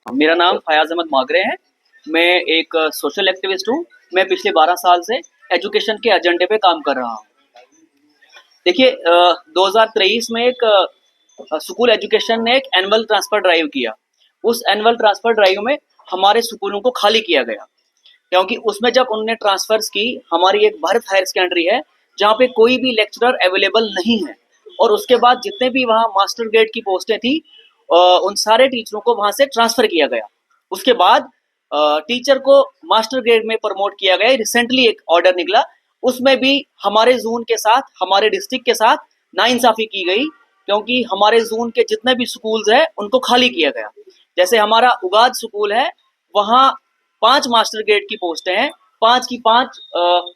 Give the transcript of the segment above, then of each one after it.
मेरा नाम फयाज अहमद मागरे है। मैं एक सोशल एक्टिविस्ट हूँ। मैं पिछले 12 साल से एजुकेशन के एजेंडे पे काम कर रहा हूँ। देखिए 2023 में एक स्कूल एजुकेशन ने एक एनुअल ट्रांसफर ड्राइव किया। उस एनुअल ट्रांसफर ड्राइव में हमारे स्कूलों को खाली किया गया, क्योंकि उसमें जब उन्होंने ट्रांसफर्स की, हमारी एक भारत हायर सेकेंडरी है जहाँ पे कोई भी लेक्चरर अवेलेबल नहीं है, और उसके बाद जितने भी वहाँ मास्टर ग्रेड की पोस्टें थी उन सारे टीचरों को वहाँ से ट्रांसफर किया गया। उसके बाद टीचर को मास्टर ग्रेड में प्रमोट किया गया। रिसेंटली एक ऑर्डर निकला, उसमें भी हमारे जोन के साथ, हमारे डिस्ट्रिक्ट के साथ नाइंसाफी की गई, क्योंकि हमारे जोन के जितने भी स्कूल्स हैं उनको खाली किया गया। जैसे हमारा उगाद स्कूल है, वहाँ 5 मास्टर ग्रेड की पोस्टें हैं, 5 की 5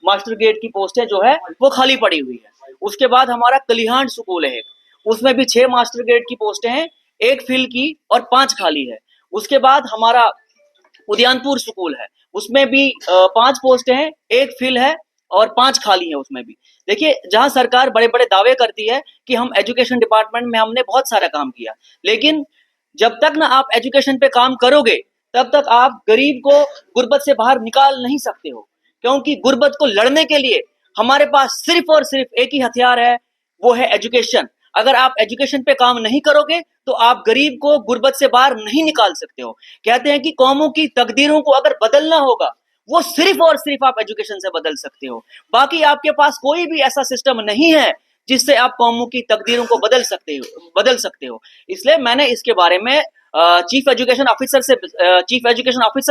मास्टर ग्रेड की पोस्टें जो है वो खाली पड़ी हुई है। उसके बाद हमारा कलिहान स्कूल है, उसमें भी 6 मास्टर ग्रेड की पोस्टें हैं, 1 फिल की और 5 खाली है। उसके बाद हमारा उदयनपुर स्कूल है, उसमें भी 5 पोस्ट हैं, 1 फिल है और 5 खाली है उसमें भी। देखिए, जहां सरकार बड़े बड़े दावे करती है कि हम एजुकेशन डिपार्टमेंट में हमने बहुत सारा काम किया, लेकिन जब तक ना आप एजुकेशन पे काम करोगे तब तक आप गरीब को गुर्बत से बाहर निकाल नहीं सकते हो। क्योंकि गुर्बत को लड़ने के लिए हमारे पास सिर्फ और सिर्फ एक ही हथियार है, वो है एजुकेशन। अगर आप एजुकेशन पे काम नहीं करोगे तो आप गरीब को गुर्बत से बाहर नहीं निकाल सकते हो। कहते हैं कि कौमों की तकदीरों को अगर बदलना होगा, वो सिर्फ और सिर्फ आप एजुकेशन से बदल सकते हो। बाकी आपके पास कोई भी ऐसा सिस्टम नहीं है जिससे आप कौमों की तकदीरों को बदल सकते हो। इसलिए मैंने इसके बारे में चीफ एजुकेशन ऑफिसर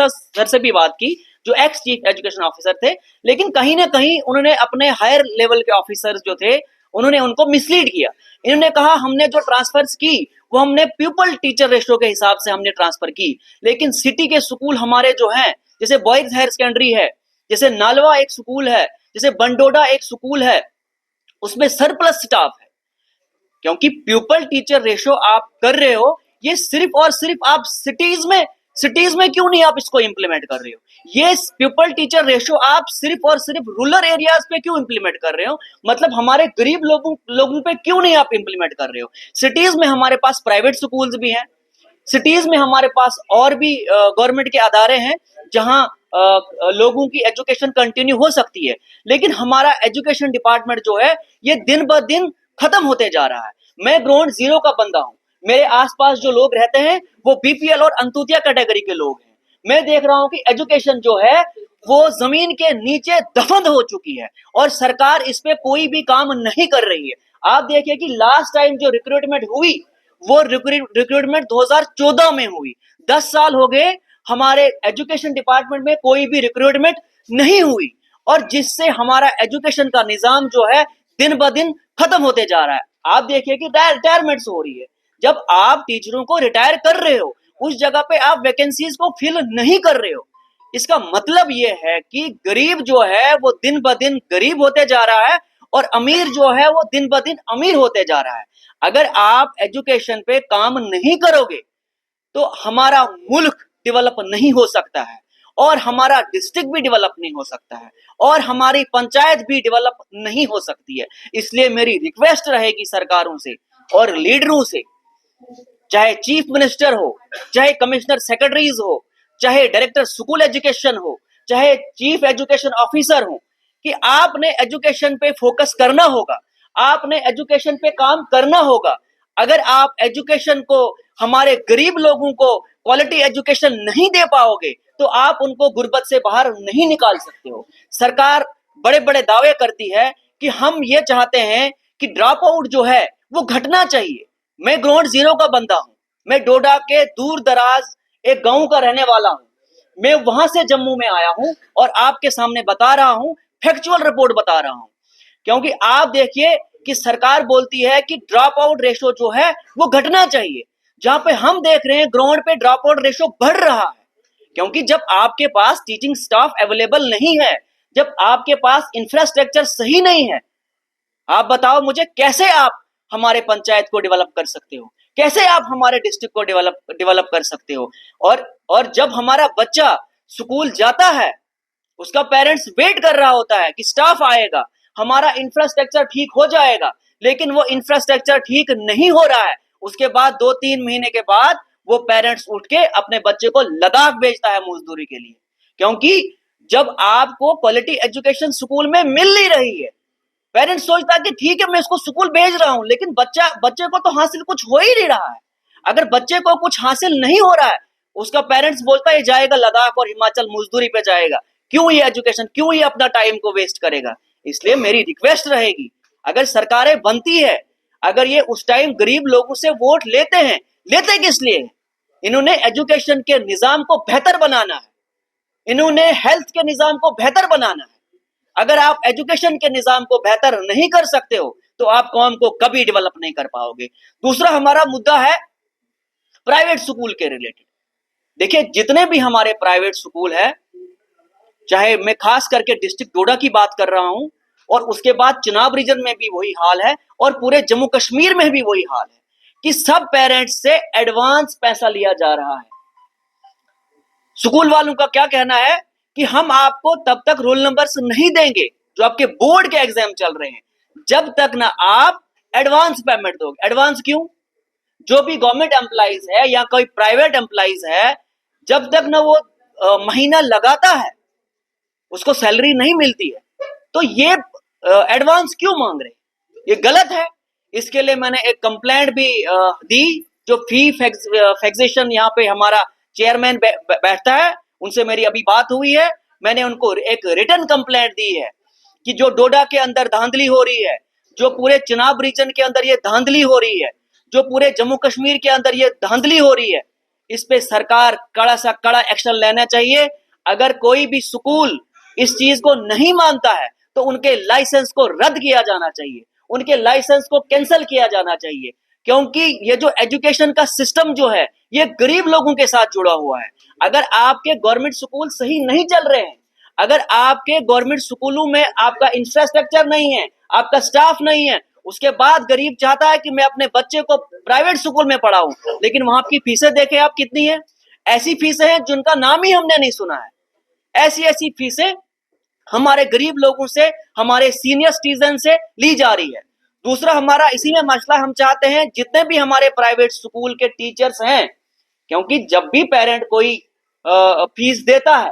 सर से भी बात की, जो एक्स चीफ एजुकेशन ऑफिसर थे। लेकिन कहीं ना कहीं उन्होंने अपने हायर लेवल के ऑफिसर्स जो थे, उन्होंने उनको मिसलीड किया। इन्होंने कहा हमने जो ट्रांसफर्स की वो हमने प्यूपल टीचर रेशियो के हिसाब से हमने ट्रांसफर की, लेकिन सिटी के स्कूल हमारे जो हैं, जैसे बॉयज हायर सेकेंडरी है, जैसे नालवा एक स्कूल है, जैसे बंडोडा एक स्कूल है, उसमें सरप्लस स्टाफ है। क्योंकि प्यूपल टीचर रेशियो आप कर रहे हो, ये सिर्फ और सिर्फ आप सिटीज में क्यों नहीं आप इसको इंप्लीमेंट कर रहे हो? ये प्यूपल टीचर रेशियो आप सिर्फ और सिर्फ रूरल एरियाज पे क्यों इंप्लीमेंट कर रहे हो? मतलब हमारे गरीब लोगों पे क्यों नहीं आप इंप्लीमेंट कर रहे हो? सिटीज में हमारे पास प्राइवेट स्कूल्स भी हैं, सिटीज में हमारे पास और भी गवर्नमेंट के अदारे हैं जहां लोगों की एजुकेशन कंटिन्यू हो सकती है। लेकिन हमारा एजुकेशन डिपार्टमेंट जो है ये दिन ब दिन खत्म होते जा रहा है। मैं ग्राउंड जीरो का बंदा हूं। मेरे आसपास जो लोग रहते हैं वो बीपीएल और अंत्योदय कैटेगरी के लोग हैं। मैं देख रहा हूं कि एजुकेशन जो है वो जमीन के नीचे दफन हो चुकी है और सरकार इस पे कोई भी काम नहीं कर रही है। आप देखिए कि लास्ट टाइम जो रिक्रूटमेंट हुई वो रिक्रूटमेंट 2014 में हुई। 10 साल हो गए, हमारे एजुकेशन डिपार्टमेंट में कोई भी रिक्रूटमेंट नहीं हुई, और जिससे हमारा एजुकेशन का निजाम जो है दिन ब दिन खत्म होते जा रहा है। आप देखिए कि रिटायरमेंट्स हो रही है। जब आप टीचरों को रिटायर कर रहे हो, उस जगह पे आप वैकेंसीज को फिल नहीं कर रहे हो। इसका मतलब ये है कि गरीब जो है वो दिन ब दिन गरीब होते जा रहा है और अमीर जो है वो दिन ब दिन अमीर होते जा रहा है। अगर आप एजुकेशन पे काम नहीं करोगे तो हमारा मुल्क डेवलप नहीं हो सकता है, और हमारा डिस्ट्रिक्ट भी डेवलप नहीं हो सकता है, और हमारी पंचायत भी डेवलप नहीं हो सकती है। इसलिए मेरी रिक्वेस्ट रहेगी सरकारों से और लीडरों से, चाहे चीफ मिनिस्टर हो, चाहे कमिश्नर सेक्रेटरीज हो, चाहे डायरेक्टर स्कूल एजुकेशन हो, चाहे चीफ एजुकेशन ऑफिसर हो, कि आपने एजुकेशन पे फोकस करना होगा, आपने एजुकेशन पे काम करना होगा। अगर आप एजुकेशन को, हमारे गरीब लोगों को क्वालिटी एजुकेशन नहीं दे पाओगे तो आप उनको गुर्बत से बाहर नहीं निकाल सकते हो। सरकार बड़े बड़े दावे करती है कि हम ये चाहते हैं कि ड्रॉप आउट जो है वो घटना चाहिए। मैं ग्राउंड जीरो का बंदा हूं। मैं डोडा के दूर दराज एक गांव का रहने वाला हूं। मैं वहां से जम्मू में आया हूं और आपके सामने बता रहा हूं, फैक्चुअल रिपोर्ट बता रहा हूं। क्योंकि आप देखिए कि सरकार बोलती है कि ड्रॉप आउट रेशो जो है वो घटना चाहिए, जहां पे हम देख रहे हैं ग्राउंड पे ड्रॉप आउट रेशो बढ़ रहा है। क्योंकि जब आपके पास टीचिंग स्टाफ अवेलेबल नहीं है, जब आपके पास इंफ्रास्ट्रक्चर सही नहीं है, आप बताओ मुझे कैसे आप हमारे पंचायत को डेवलप कर सकते हो, कैसे आप हमारे डिस्ट्रिक्ट को डेवलप कर सकते हो? और जब हमारा बच्चा स्कूल जाता है, उसका पेरेंट्स वेट कर रहा होता है कि स्टाफ आएगा, हमारा इंफ्रास्ट्रक्चर ठीक हो जाएगा, लेकिन वो इंफ्रास्ट्रक्चर ठीक नहीं हो रहा है। उसके बाद 2-3 महीने के बाद वो पेरेंट्स उठ के अपने बच्चे को लद्दाख भेजता है मजदूरी के लिए, क्योंकि जब आपको क्वालिटी एजुकेशन स्कूल में मिल नहीं रही है, पेरेंट्स सोचता है कि ठीक है मैं इसको स्कूल भेज रहा हूं, लेकिन बच्चे को तो हासिल कुछ हो ही नहीं रहा है। अगर बच्चे को कुछ हासिल नहीं हो रहा है, उसका पेरेंट्स बोलता है जाएगा लद्दाख और हिमाचल मजदूरी पे जाएगा, क्यों ये एजुकेशन, क्यों ये अपना टाइम को वेस्ट करेगा। इसलिए मेरी रिक्वेस्ट रहेगी, अगर सरकारें बनती है, अगर ये उस टाइम गरीब लोगों से वोट लेते हैं, लेते किस लिए? इन्होंने एजुकेशन के निजाम को बेहतर बनाना है, इन्होंने हेल्थ के निजाम को बेहतर बनाना है। अगर आप एजुकेशन के निजाम को बेहतर नहीं कर सकते हो तो आप कौम को कभी डेवलप नहीं कर पाओगे। दूसरा हमारा मुद्दा है प्राइवेट स्कूल के रिलेटेड। देखिए, जितने भी हमारे प्राइवेट स्कूल है, चाहे मैं खास करके डिस्ट्रिक्ट डोडा की बात कर रहा हूं, और उसके बाद चिनाब रीजन में भी वही हाल है, और पूरे जम्मू कश्मीर में भी वही हाल है कि सब पेरेंट्स से एडवांस पैसा लिया जा रहा है। स्कूल वालों का क्या कहना है कि हम आपको तब तक रोल नंबर्स नहीं देंगे जो आपके बोर्ड के एग्जाम चल रहे हैं, जब तक ना आप एडवांस पेमेंट दोगे। एडवांस क्यों? जो भी गवर्नमेंट एम्प्लॉइज है या कोई प्राइवेट एम्प्लॉइज है, जब तक ना वो महीना लगाता है उसको सैलरी नहीं मिलती है, तो ये एडवांस क्यों मांग रहे हैं? ये गलत है। इसके लिए मैंने एक कंप्लेंट भी दी। जो फी फिक्सेशन यहाँ पे हमारा चेयरमैन बैठता है, उनसे मेरी अभी बात हुई है, मैंने उनको एक रिटन कंप्लेंट दी है कि जो डोडा के अंदर धांधली हो रही है, जो पूरे चिनाब रीजन के अंदर ये धांधली हो रही है, जो पूरे जम्मू कश्मीर के अंदर ये धांधली हो रही है, इस पे सरकार कड़ा सा कड़ा एक्शन लेना चाहिए। अगर कोई भी स्कूल इस चीज को नहीं मानता है तो उनके लाइसेंस को रद्द किया जाना चाहिए, उनके लाइसेंस को कैंसिल किया जाना चाहिए, क्योंकि ये जो एजुकेशन का सिस्टम जो है ये गरीब लोगों के साथ जुड़ा हुआ है। अगर आपके गवर्नमेंट स्कूल सही नहीं चल रहे हैं, अगर आपके गवर्नमेंट स्कूलों में आपका इंफ्रास्ट्रक्चर नहीं है, आपका स्टाफ नहीं है, उसके बाद गरीब चाहता है कि मैं अपने बच्चे को प्राइवेट स्कूल में पढ़ाऊं, लेकिन वहां की फीसें देखें आप कितनी है। ऐसी फीसें हैं जिनका नाम ही हमने नहीं सुना है। ऐसी ऐसी फीसें हमारे गरीब लोगों से, हमारे सीनियर सिटीजन से ली जा रही है। दूसरा हमारा इसी में मसला, हम चाहते हैं जितने भी हमारे प्राइवेट स्कूल के टीचर्स हैं, क्योंकि जब भी पेरेंट कोई फीस देता है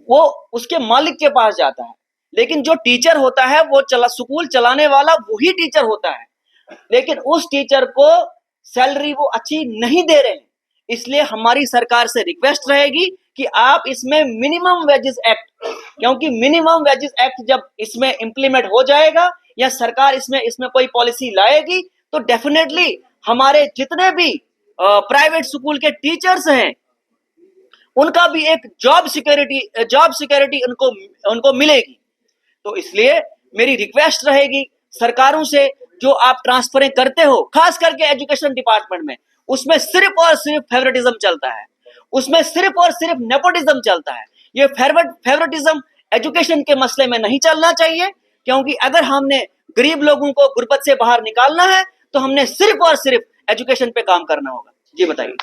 वो उसके मालिक के पास जाता है, लेकिन जो टीचर होता है वो स्कूल चलाने वाला वही टीचर होता है, लेकिन उस टीचर को सैलरी वो अच्छी नहीं दे रहे हैं। इसलिए हमारी सरकार से रिक्वेस्ट रहेगी कि आप इसमें मिनिमम वेजेस एक्ट, क्योंकि मिनिमम वेजेस एक्ट जब इसमें इंप्लीमेंट हो जाएगा या सरकार इसमें कोई पॉलिसी लाएगी, तो डेफिनेटली हमारे जितने भी प्राइवेट स्कूल के टीचर्स हैं उनका भी एक जॉब सिक्योरिटी उनको मिलेगी। तो इसलिए मेरी रिक्वेस्ट रहेगी सरकारों से, जो आप ट्रांसफरें करते हो खास करके एजुकेशन डिपार्टमेंट में, उसमें सिर्फ और सिर्फ फेवरेटिज्म चलता है, उसमें सिर्फ और सिर्फ नेपोटिज्म चलता है। ये फेवरेटिज्म एजुकेशन के मसले में नहीं चलना चाहिए, क्योंकि अगर हमने गरीब लोगों को गुर्बत से बाहर निकालना है तो हमने सिर्फ और सिर्फ एजुकेशन पे काम करना होगा। जी बताइए।